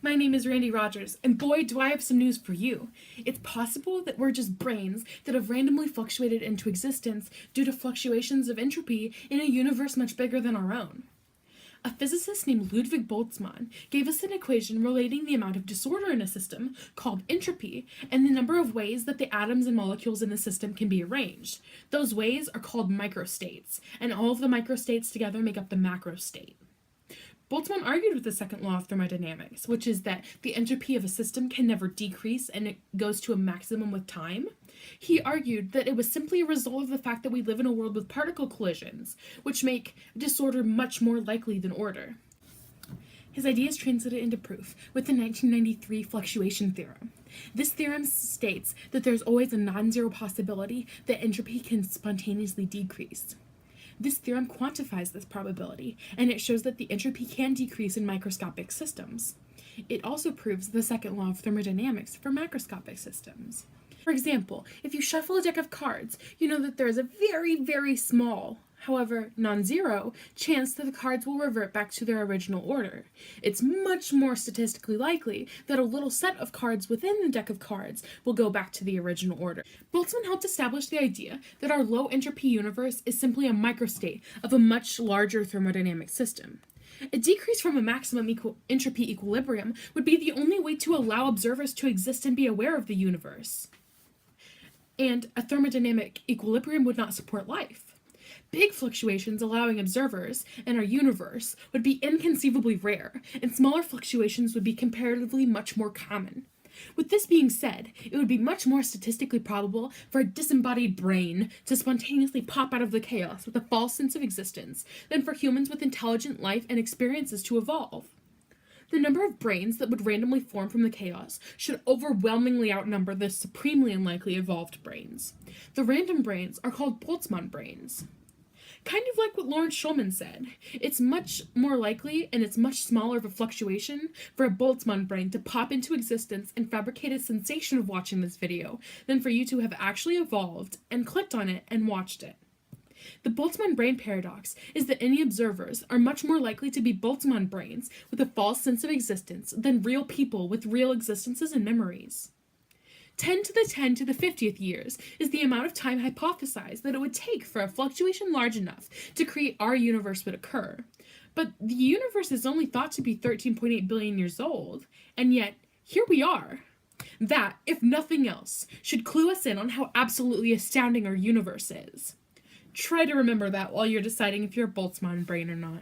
My name is Randie Rogers, and boy, do I have some news for you. It's possible that we're just brains that have randomly fluctuated into existence due to fluctuations of entropy in a universe much bigger than our own. A physicist named Ludwig Boltzmann gave us an equation relating the amount of disorder in a system, called entropy, and the number of ways that the atoms and molecules in the system can be arranged. Those ways are called microstates, and all of the microstates together make up the macrostate. Boltzmann argued with the second law of thermodynamics, which is that the entropy of a system can never decrease and it goes to a maximum with time. He argued that it was simply a result of the fact that we live in a world with particle collisions, which make disorder much more likely than order. His ideas translated into proof with the 1993 fluctuation theorem. This theorem states that there's always a non-zero possibility that entropy can spontaneously decrease. This theorem quantifies this probability, and it shows that the entropy can decrease in microscopic systems. It also proves the second law of thermodynamics for macroscopic systems. For example, if you shuffle a deck of cards, you know that there is a very, very small, however non-zero, chance that the cards will revert back to their original order. It's much more statistically likely that a little set of cards within the deck of cards will go back to the original order. Boltzmann helped establish the idea that our low entropy universe is simply a microstate of a much larger thermodynamic system. A decrease from a maximum entropy equilibrium would be the only way to allow observers to exist and be aware of the universe. And a thermodynamic equilibrium would not support life. Big fluctuations allowing observers in our universe would be inconceivably rare, and smaller fluctuations would be comparatively much more common. With this being said, it would be much more statistically probable for a disembodied brain to spontaneously pop out of the chaos with a false sense of existence than for humans with intelligent life and experiences to evolve. The number of brains that would randomly form from the chaos should overwhelmingly outnumber the supremely unlikely evolved brains. The random brains are called Boltzmann brains. Kind of like what Lawrence Schulman said, it's much more likely and it's much smaller of a fluctuation for a Boltzmann brain to pop into existence and fabricate a sensation of watching this video than for you to have actually evolved and clicked on it and watched it. The Boltzmann brain paradox is that any observers are much more likely to be Boltzmann brains with a false sense of existence than real people with real existences and memories. 10 to the 10 to the 50th years is the amount of time hypothesized that it would take for a fluctuation large enough to create our universe would occur. But the universe is only thought to be 13.8 billion years old, and yet here we are. That, if nothing else, should clue us in on how absolutely astounding our universe is. Try to remember that while you're deciding if you're a Boltzmann brain or not.